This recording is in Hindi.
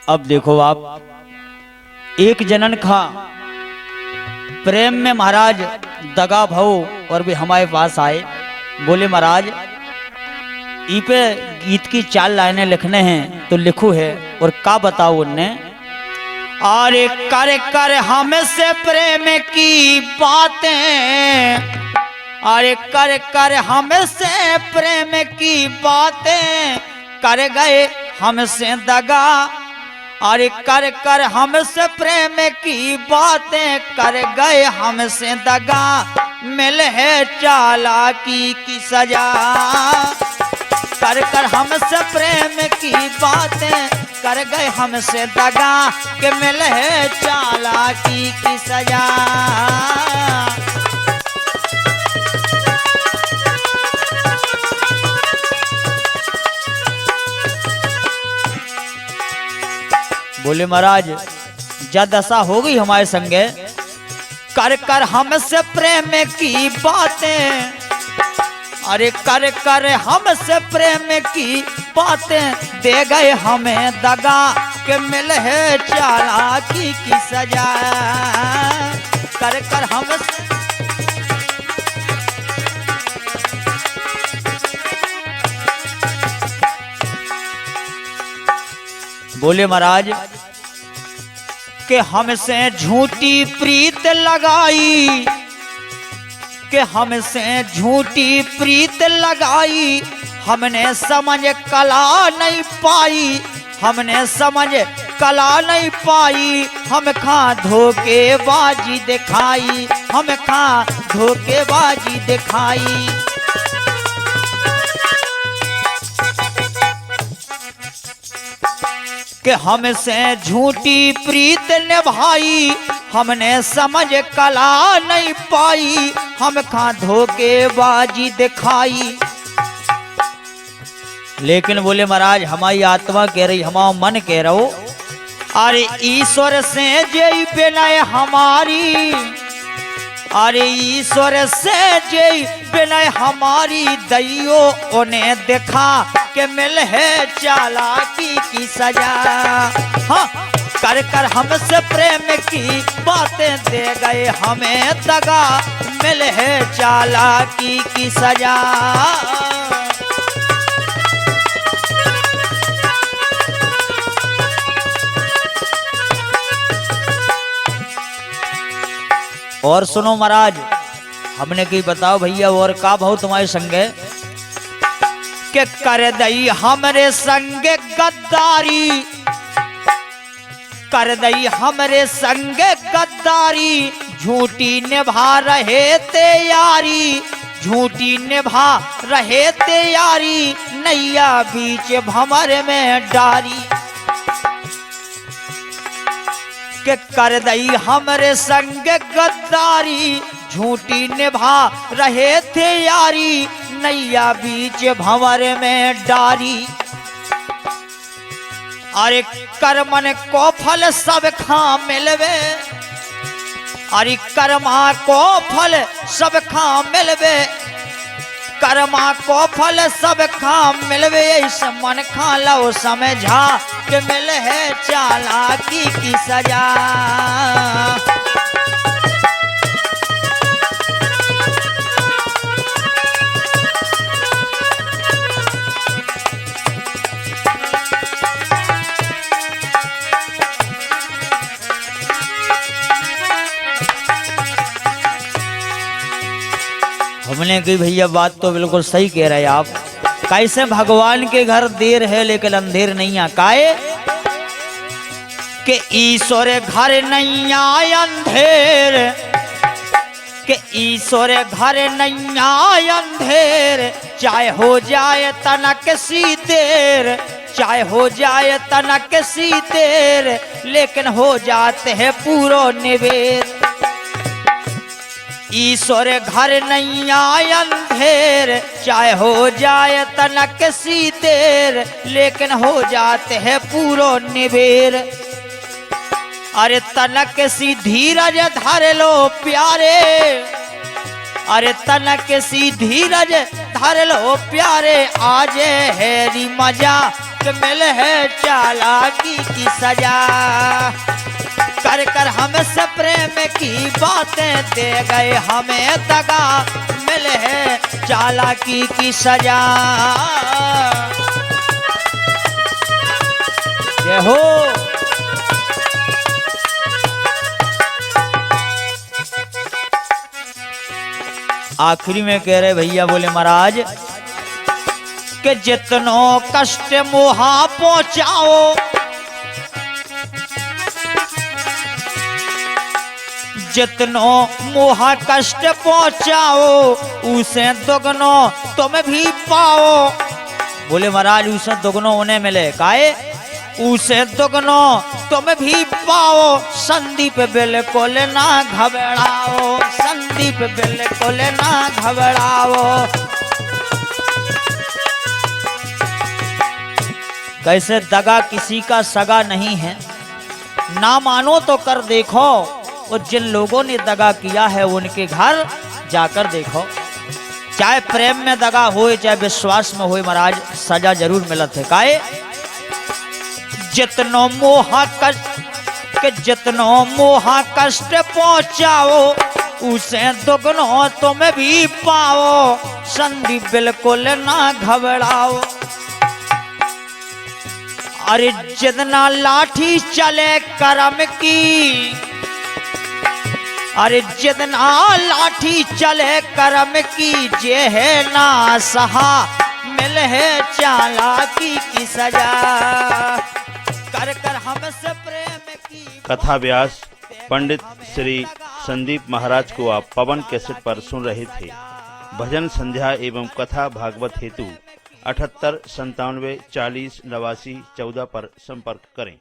अब देखो आप, एक जनन खा प्रेम में महाराज दगा भाव और भी हमारे पास आए, बोले महाराज ई पे गीत की 4 लाइनें लिखने हैं तो लिखू है। और का बताओ उनने, अरे कर कर हमसे प्रेम की बातें, अरे कर कर हमसे प्रेम की बातें, कर गए हमसे दगा। अरे कर कर हमसे प्रेम की बातें, कर गए हमसे दगा, मिल है चालाकी की सजा। कर कर हमसे प्रेम की बातें, कर गए हमसे दगा, के मिल है चालाकी की सजा। बोले महाराज जब दशा हो गई हमारे संगे, कर कर हमसे प्रेम की बातें, अरे कर कर हमसे प्रेम की बातें, दे गए हमें दगा, के मिल है चालाकी की सजा। कर कर हमसे बोले महाराज कि हमसे झूठी प्रीत लगाई, कि हमसे झूठी प्रीत लगाई, हमने समझ कला नहीं पाई, हमने समझ कला नहीं पाई, हम खा धोखेबाजी दिखाई, हम खा धोखेबाजी दिखाई। कि हमसे झूठी प्रीत निभाई, हमने समझ कला नहीं पाई, हम खा धोखेबाजी दिखाई। लेकिन बोले महाराज हमारी आत्मा कह रही, हमारा मन कह रहा हो, अरे ईश्वर से जय बिनय हमारी, अरे ईश्वर से जय बिनय हमारी, दैयो उन्हें देखा, के मिल है चालाकी की सजा। हाँ, कर कर हमसे प्रेम की बातें, दे गए हमें दगा, मिल है चालाकी की सजा। और सुनो महाराज, हमने कही बताओ भैया और का भाव तुम्हारे संगे, के कर दई हमरे संगे गद्दारी, कर दई हमरे संगे गद्दारी, झूठी निभा रहे थे यारी, झूठी निभा रहे थे यारी, नैया बीच भंवर में डारी। के कर दई हमरे संग गद्दारी, झूठी निभा रहे थे यारी, नैया बीच भंवर में डारी। अरे कर्मन को फल सब खा मिलवे, अरे कर्मा को फल सब खा मिलवे, कर्मा को फल सब खा मिलवे, इस मन खा लो समझा, के मिल है चालाकी की सजा। हमने कही भैया बात तो बिल्कुल सही कह रहे आप, कैसे भगवान के घर देर है लेकिन अंधेर नहीं आ, काए के ईश्वर घर नहीं आए अंधेर, के ईश्वर घर नहीं आए अंधेर, चाहे हो जाए तनक सी देर, चाहे हो जाए तनक सी देर, लेकिन हो जाते हैं पूरो निवेर। ईश्वर घर नहीं आए अंधेर, चाहे हो जाए तनक सी देर, लेकिन हो जाते हैं पूरो निवेर। अरे तनक सी धीरज धर लो प्यारे, अरे तनक सी धीरज धर लो प्यारे, आजे हैरी मजा मिल है चालाकी की सजा। कर कर हमसे प्रेम की बातें दे गए हमें दगा, मिल है चालाकी की सजा। जय हो। आखिरी में कह रहे भैया, बोले महाराज कि जितनो कष्ट मोहा पहुंचाओ, जितनो मोहा कष्ट पहुंचाओ, उसे दुगनो तुम भी पाओ। बोले महाराज उसे दुगनो उन्हें मिले, काहे? उसे दुगनो तुम भी पाओ, संदीप बिल्कुल ना घबराओ, संदीप बिल्कुल ना घबराओ। कैसे दगा किसी का सगा नहीं है, ना मानो तो कर देखो, और जिन लोगों ने दगा किया है उनके घर जाकर देखो। चाहे प्रेम में दगा होए चाहे विश्वास में होए महाराज, सजा जरूर मिलत है। काहे? जितनो मोहा कष्ट के जितनो मोहा कष्ट पहुंचाओ, उसे दुगनो तुम भी पाओ, संदीप बिल्कुल ना घबराओ। अरे जितना लाठी चले करम की, अरे जितना लाठी चले करम की, जे है ना सहा मिल है चालाकी की सजा। कर कर हमसे प्रेम की। कथा व्यास पंडित श्री संदीप महाराज को आप पवन कैसेट पर सुन रहे थे। भजन संध्या एवं कथा भागवत हेतु 78 97 40 89 14 पर संपर्क करें।